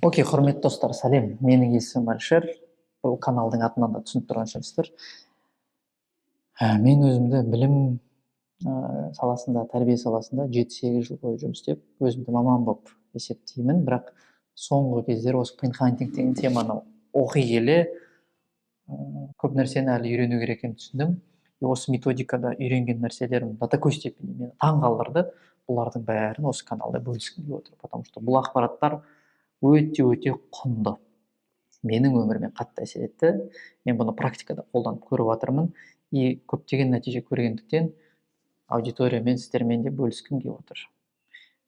Окей, құрметті достар, сәлем. Менің есімім Әлішер. Бұл каналдың атынан да түсініп тұрған шығарсыздар. Мен өзімді білім саласында, тәрбие саласында 7-8 жыл бойы жұмыс істеп, өзімді маман болып есептеймін. Бірақ соңғы кездері осы пейнтхантинг деген теманы оқи келе көп нәрсені әлі үйрену керек екенін түсіндім. Осы методикада үйренген нәрселерім до такой степени мені таң қалдырды. Бұлардың бәрін осы каналда бөліскім келіп отыр, потому что бұл ақпараттар өте құнды. Менің өміріме қатты әсер етті. Мен бұны практикада қолданып көріп жатырмын. И көптеген нәтиже көргендіктен аудиториямен, сіздермен де бөліскім келіп отыр.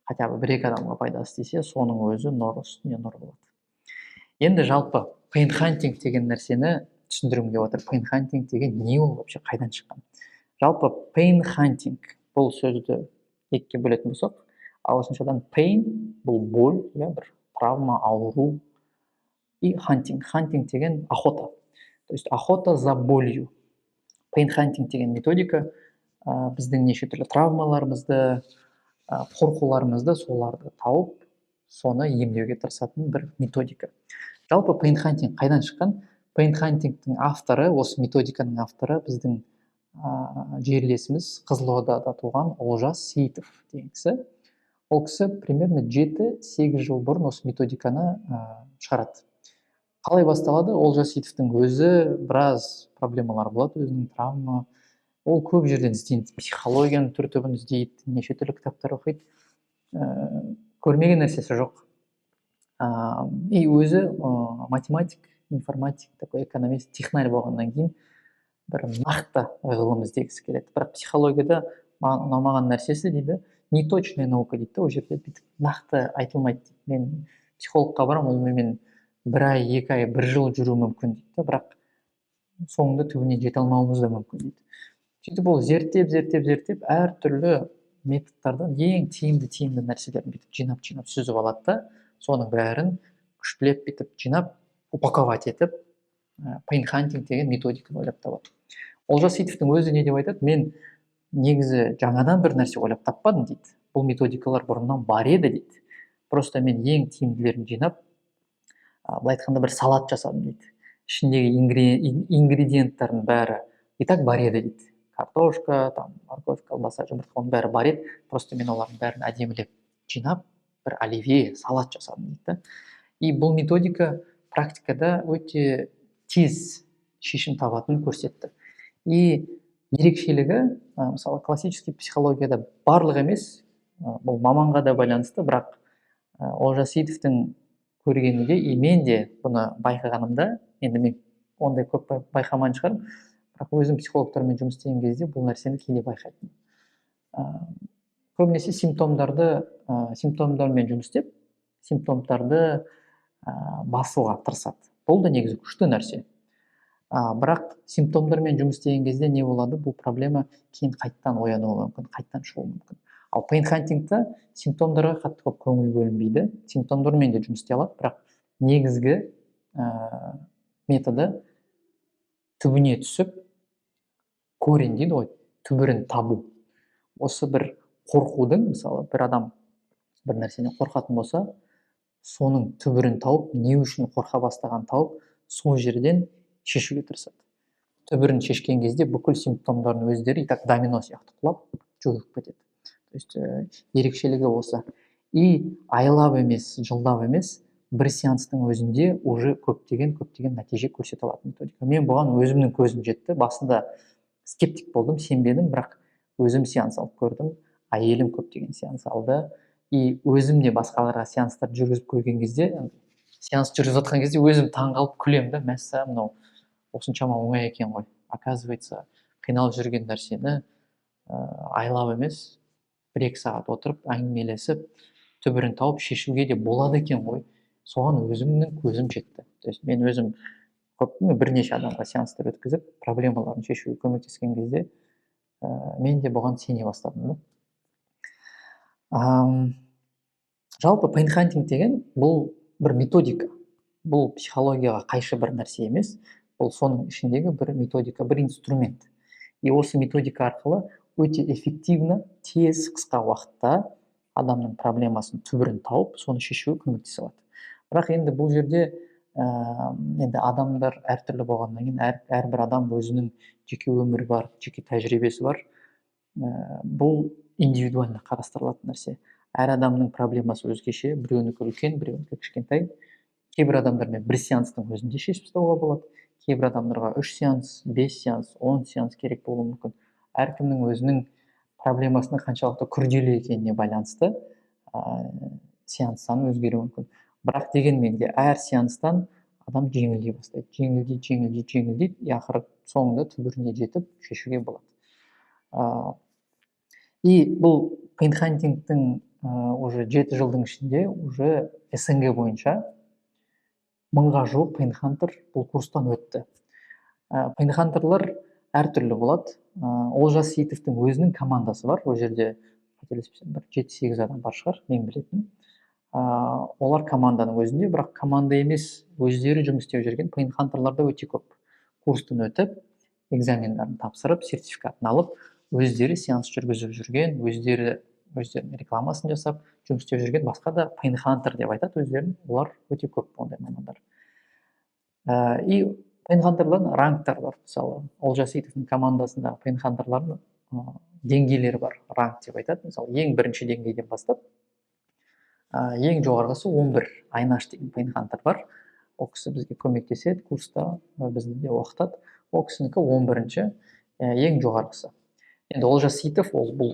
Хотя бы 1-2 адамға пайдасы тисе, соның өзі нұр үстіне нұр болады. Енді жалпы пейнтхантинг деген нәрсені түсіндіргім келіп отыр. Пейнтхантинг деген не ол, вообще қайдан шыққан? Жалпы пейнхантинг бұл сөзді екіге бөлетін болсақ, ағылшыншадан pain бұл боль, бір травма, ауру, и хантинг. Хантинг деген охота. То есть охота за болью. Пейнхантинг деген методика біздің неше түрлі травмаларымызды, қорқуларымызды, соларды тауып, соны емдеуге тырысатын бір методика. Жалпы пейнхантинг қайдан шыққан? Пейнхантингтің авторы, осы методиканың авторы біздің жерлесіміз Қызылордада туған Олжас Сейітов деген кісі. Ол кісі примерно 7-8 жыл бұрын осы методиканы шығарады. Қалай басталады? Олжас Сейітовтің өзі біраз проблемалар болады, өзінің травма. Ол көп жерден іздейді, психологияның түр түбін іздейді, неше түрлі кітаптар оқиды. Көрмеген нәрсесі жоқ. И өзі математик, информатик, такой экономист, технарь болғаннан кейін бір нақты ғылым іздегісі келеді. Бірақ психологияда маған ұнамаған нәрсесі дейді, неточная наука дейді. Ол жерде нақты айтылмайды дейді. Мен психологқа барам, ол мен 1 ай, 2 ай, 1 жыл жүру мүмкін дейді. Бірақ соңында түбіне жете алмауымыз да мүмкін дейді. Сөйтіп ол зерттеп әртүрлі методтардан ең тиімді нәрселерін бүйтіп жинап сүзіп алады да, соның бәрін күштілеп бүйтіп жинап, упаковать етіп, пейнхантинг деген методиканы ойлап табады. Олжас Сейітовтің өзі не деп айтады? Мен негізі жаңадан бір нәрсе ойлап таппадым дейді. Бұл методикалар бұрыннан бар еді дейді. Просто мен ең тиімділерін жинап, былай айтқанда бір салат жасадым дейді. Ішіндегі ингредиенттардың бәрі и так бар еді дейді. Картошка, морковь, колбаса, жұмыртқа, оның бәрі бар еді. Просто мен олардың бәрін әдемілеп жинап, бір оливье, салат жасадым дейді. И бұл методика практикада өте тез шешім табатынын көрсетті. И ерекшелігі, мысалы классический психологияда барлық емес, бұл маманға да байланысты, бірақ Олжас Сейітовтің көргенінде, и мен де бұны байқағанымда, енді мен ондай көп байқамаған шығармын, бірақ өзім психологтармен жұмыс істеген кезде бұл нәрсені кейде байқайтын. Көбінесе симптомдармен жұмыс істеп, симптомдарды басуға тырысады. Бұл да негізі күшті нәрсе. Бірақ симптомдармен жұмыс істеген кезде не болады? Бұл проблема кейін қайттан оянуы мүмкін, қайттан шығуы мүмкін. Ал пейнхантингта симптомдарға қатты көп көңіл бөлінбейді. Симптомдармен де жұмыс істей алады, бірақ негізгі методы түбіне түсіп, корень дейді ғой, түбірін табу. Осы бір қорқудың, мысалы, бір адам бір нәрседен қорқатын болса, соның түбірін тауып, не үшін қорқа бастаған тауып, сол жерден шешуге тырысады. Түбірін шешкен кезде бүкіл симптомдардың өздері и так домино сияқты құлап, жойылып кетеді. То есть ерекшелігі осы. И айлап емес, жылдап емес, бір сеанстың өзінде уже көптеген нәтиже көрсете алатын методика. Мен бұған өзімнің көзім жетті. Басында скептик болдым, сенбедім, бірақ өзім сеанс алып көрдім. Әйелім көптеген сеанс алды. И өзім де басқаларға сеанстар жүргізіп көрген кезде, сеанс жүргізіп жатқан кезде өзім таңғалып күлемін да, мәссә, мынау осыншама оңай екен ғой. Оказывается, қиналып жүрген нәрсені айлап емес, 1-2 сағат отырып, әңгімелесіп, түбірін тауып шешуге де болады екен ғой. Соған өзімнің көзім жетті. То есть мен өзім бірнеше адамға сеанстар өткізіп, проблемаларын шешуге көмектескен кезде, мен де бұған сене бастадым. Жалпы пейнхантинг деген бұл бір методика. Бұл психологияға қайшы бір нәрсе емес. Бұл соның ішіндегі бір методика, бір инструмент. И осы методика арқылы өте эффективно, тез, қысқа уақытта адамның проблемасын түбірін тауып, соны шешуге көмектесе алады. бірақ енді бұл жерде енді адамдар әртүрлі болғаннан кейін әрбір адам өзінің жеке өмірі бар, жеке тәжірибесі бар. Бұл индивидуально қарастырылатын нәрсе. Әр адамның проблемасы өзгеше, біреуінікі үлкен, біреуінікі кішкентай. Кейбір адамдармен бір сеанстың өзінде шешіп тастауға болады, кейбір адамдарға 3 сеанс, 5 сеанс, 10 сеанс керек болуы мүмкін. Әркімнің өзінің проблемасының қаншалықты күрделі екеніне байланысты сеанс саны өзгеруі мүмкін. Бірақ дегенмен де әр сеанстан адам жеңілдей бастайды, жеңілдейді, и ақыры соңында түбіріне жетіп шешуге болады. И бұл пейнхантингтің уже 7 жылдың ішінде уже СНГ бойынша 1000-ға жуық пейнхантер бұл курстан өтті. Пейнхантерлар әртүрлі болады. Олжас Сейітовтің өзінің командасы бар. Ол жерде қателеспесем бір 7-8 адам бар шығар, мен білетін. Олар команданың өзінде, бірақ команда емес, өздері жұмыс істеп жүрген пейнхантерлар да өте көп. Курстан өтіп, экзамендарын тапсырып, сертификатын алып, өздері сеанс жүргізіп жүрген, өздерінің рекламасын жасап, жұмыс істеп жүрген басқа да пейнхантер деп айтады өздерін. Олар өте көп ондай мамандар. И пейнхантерлардың ранктар бар. Мысалы, Олжас Сейітовтің командасындағы пейнхантерлардың деңгейлері бар. Ранг деп айтады. Мысалы, ең бірінші деңгейден бастап, ең жоғарғысы 11 Айнаш деген пейнхантер бар. Ол кісі бізге көмектеседі курста, бізді де оқытады. Ол кісінікі 11-ші, ең жоғарғысы. Енді Олжас Сейітов ол бұл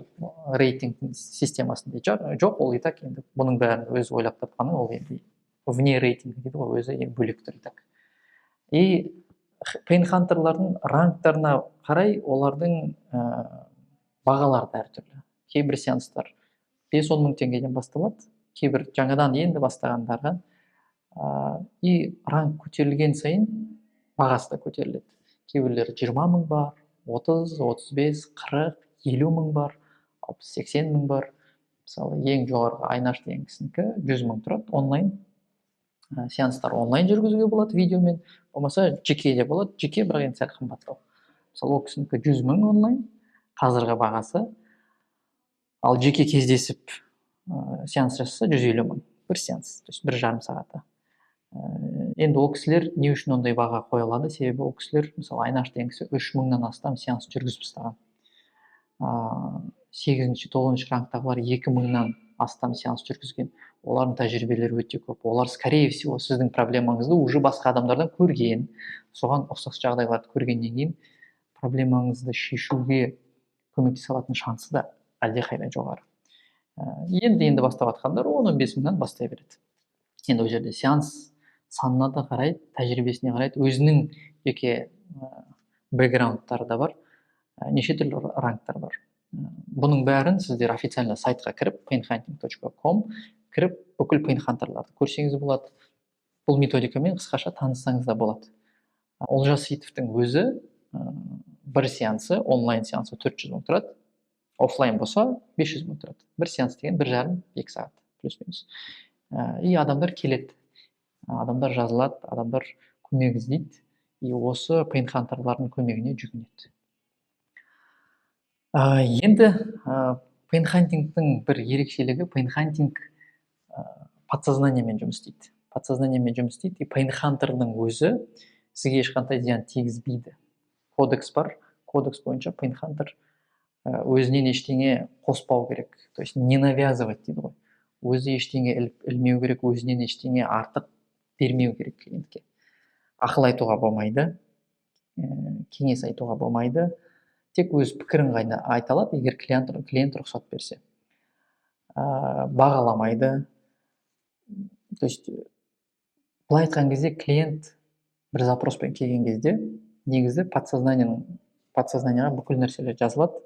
рейтинг системасында жоқ, ол и так енді бұның бәрін өзі ойлап тапқаны, ол енді вне рейтинг дейді ғой, өзі бөлек тұр и так. И пейнхантерлардың ранктарына қарай олардың бағалары да әртүрлі. Кейбір сеанстар 5-10 мың теңгеден басталады, кейбір жаңадан енді бастағандарға. И ранг көтерілген сайын бағасы да көтеріледі. Кейбірлері 20 мың бар, 30, 35, 40, 50 мың бар, 60-80 мың бар. Мысалы, ең жоғарғы Айнаш деген кісінікі 100 мың тұрады, онлайн. Сеанстар онлайн жүргізуге болады видеомен, болмаса жеке де болады, жеке бірақ енді сәл қымбаттау. Мысалы, ол кісінікі 100 мың онлайн, қазіргі бағасы. Ал жеке кездесіп сеанс жасаса 150 мың, бір сеанс, то есть 1,5 сағаты. Енді ол кісілер не үшін ондай баға қойылады? Себебі ол кісілер, мысалы, Айнаш деген кісі 3 мыңнан астам сеанс жүргізіп тастаған. 8-ші, 9-ші ранктағылар 2 мыңнан астам сеанс жүргізген. Олардың тәжірибелері өте көп. Олар, скорее всего, сіздің проблемаңызды уже басқа адамдардан көрген, соған ұқсас жағдайларды көргеннен кейін проблемаңызды шешуге көмектесе алатын шансы да әлдеқайда жоғары. Енді бастап жатқандар 10-15 мыңнан бастай береді. Енді ол жерде сеанс санына да қарайды, тәжірибесіне қарайды, өзінің жеке бэкграундтары да бар, неше түрлі ранктар бар. Бұның бәрін сіздер официально сайтқа кіріп, painhunting.com кіріп, бүкіл пейнхантерларды көрсеңіз болады. Бұл методикамен қысқаша таныссаңыз да болады. Олжас Сейітовтің өзі бір сеансы, онлайн сеансы 400 мың тұрады, офлайн болса 500 мың тұрады. Бір сеанс деген 1,5-2 сағат, плюс-минус. И адамдар келеді, адамдар жазылады, адамдар көмек іздейді, и осы пейнхантерлардың көмегіне жүгінеді. Енді пейнхантингтің бір ерекшелігі, пейнхантинг подсознаниемен жұмыс істейді. Подсознаниемен жұмыс істейді, и пейнхантердің өзі сізге ешқандай зиян тигізбейді. Кодекс бар, кодекс бойынша пейнхантер өзінен ештеңе қоспау керек, то есть не навязывать дейді ғой. Өзі ештеңе ілмеу керек, өзінен ештеңе артық бермеу керек клиентке. Ақыл айтуға болмайды, кеңес айтуға болмайды, тек өз пікірін айта алады, егер клиент рұқсат берсе. Бағаламайды. То есть, былай айтқан кезде клиент бір запроспен келген кезде, негізі подсознанияға бүкіл нәрселер жазылады,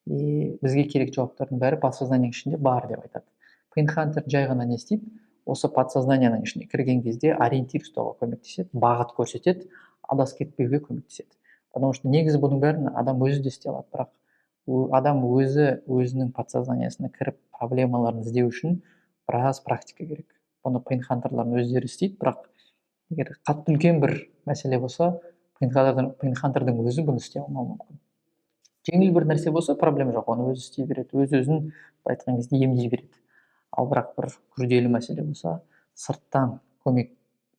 и бізге керек жауаптардың бәрі подсознаниенің ішінде бар деп айтады. Пейнхантер жай ғана не істейді? Осы подсознанияның ішіне кірген кезде ориентир ұстауға көмектеседі, бағыт көрсетеді, адасып кетпеуге көмектеседі. Потому что негізі бұның бәрін адам өзі де істей алады, бірақ адам өзінің подсознаниясына кіріп проблемаларын іздеу үшін біраз практика керек. Бұны пейнхантерлардың өздері істейді, бірақ егер қатты үлкен бір мәселе болса, пейнхантердің өзі бұны істей алмауы мүмкін. Жеңіл бір нәрсе болса, проблема жоқ, оны өзі істей береді, өз-өзін айтқан кезде емдей береді. Ал бірақ бір күрделі мәселе болса, сырттан көмек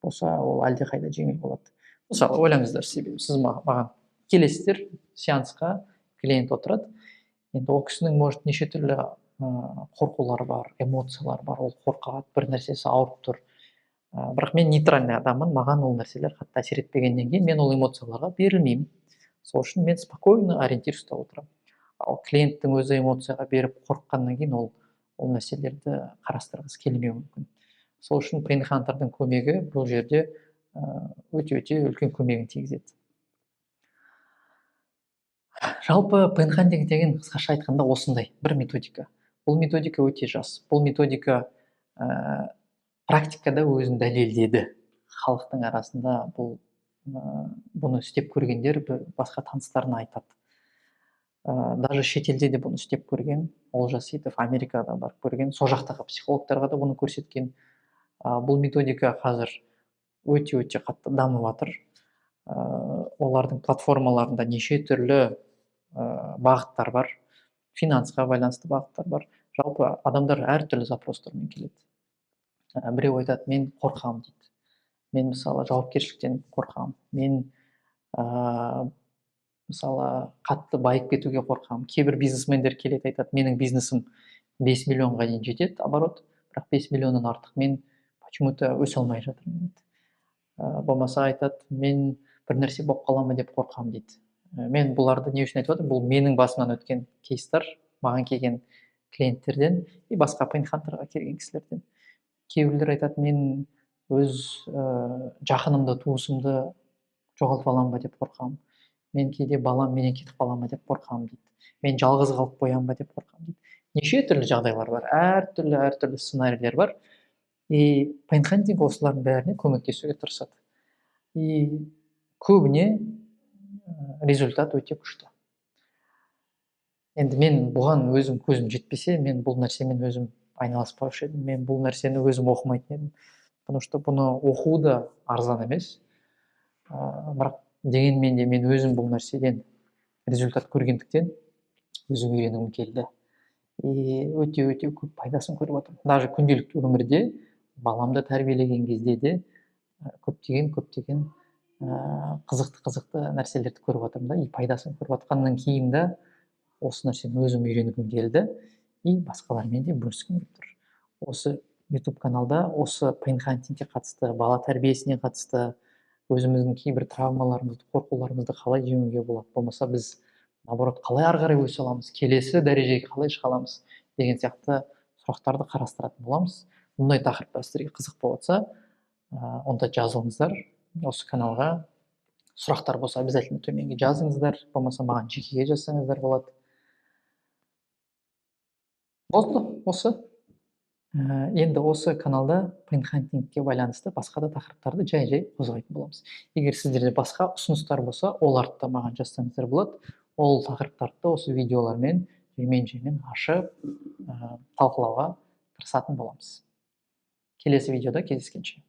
болса, ол әлдеқайда жеңіл болады. Мысалы ойлаңыздар, сіз маған келесіздер сеансқа, клиент отырады. Енді ол кісінің может неше түрлі қорқулары бар, эмоциялар бар, ол қорқады, бір нәрсесі ауырып тұр. Бірақ мен нейтральный адаммын, маған ол нәрселер қатты әсер етпегеннен кейін мен ол эмоцияларға берілмеймін. Сол үшін мен спокойно ориентир ұстап отырамын. Ал клиенттің өзі эмоцияға беріп қорыққаннан кейін ол нәрселерді қарастырғысы келмеуі мүмкін. Сол үшін Brainhunter'дың көмегі бұл жерде өте үлкен көмегін тигізеді. Жалпы Brainhunting деген қысқаша айтқанда осындай бір методика. Бұл методика өте жас. Бұл методика практикада өзін дәлелдеді. Халықтың арасында бұны істеп көргендер басқа таныстарына айтады. Даже шетелде де бұны істеп көрген, Олжас Сейітов Америкада барып көрген, сол жақтағы психологтарға да бұны көрсеткен. Бұл методика қазір өте қатты дамып жатыр. Олардың платформаларында неше түрлі бағыттар бар, финансқа байланысты бағыттар бар. Жалпы адамдар әртүрлі запростармен келеді. Біреу айтады, мен қорқамын дейді. Мен мысалы жауапкершіліктен қорқамын. Мен мысалы қатты байып кетуге қорқамын. Кейбір бизнесмендер келеді, айтады, менің бизнесім 5 миллионға дейін жетеді, оборот, бірақ 5 миллионнан артық мен почему-то өсе алмай жатырмын дейді. Болмаса айтады, мен бір нәрсе болып қаламын деп қорқамын дейді. Мен бұларды не үшін айтып отырмын? Бұл менің басымнан өткен кейстер, маған келген клиенттерден и басқа Brainhunter'ға келген кісілерден. Кейбіреулер айтады, мен өз жақынымды, туысымды жоғалтып аламын ба деп қорқамын. Мен кейде балам менен кетіп қаламын ба деп қорқамын дейді. Мен жалғыз қалып қоямын ба деп қорқамын дейді. Неше түрлі жағдайлар бар, әртүрлі сценарийлер бар. И Brainhunting осылардың бәріне көмектесуге тырысады. И көбіне результат өте күшті. Енді мен бұған өзім көзім жетпесе, мен бұл нәрсемен өзім айналыспаушы едім. Мен бұл нәрсені өзім оқымайтын едім. Потому что бұны оқу да арзан емес. Бірақ дегенмен де мен өзім бұл нәрседен результат көргендіктен өзім үйренгім келді. И өте көп пайдасын көріп отырмын. Даже күнделікті өмірде баламды тәрбиелеген кезде де көптеген қызықты нәрселерді көріп отырмын да, и пайдасын көріп отқаннан кейін де осы нәрсені өзім үйренгім келді и басқалармен де бөліскім келіп тұр. Осы YouTube каналда осы Brainhuntingге қатысты, бала тәрбиесіне қатысты, өзіміздің кейбір травмаларымызды, қорқуларымызды қалай жеңуге болады, болмаса біз наоборот қалай ары қарай өсе аламыз, келесі дәрежеге қалай шыға аламыз деген сияқты сұрақтарды қарастыратын боламыз. Мұндай тақырыптар сіздерге қызық болып жатса, онда жазылыңыздар. Осы каналға сұрақтар болса обязательно төменге жазыңыздар, болмаса маған жекеге жазсаңыздар болады. Болды, осы. Енді осы каналда Brainhuntingге байланысты басқа да тақырыптарды жай қозғайтын боламыз. Егер сіздерде басқа ұсыныстар болса, оларды да маған жазсаңыздар болады. Ол тақырыптарды осы видеолармен жаймен ашып талқылауға тырысатын боламыз. Келесі видеода кездескенше.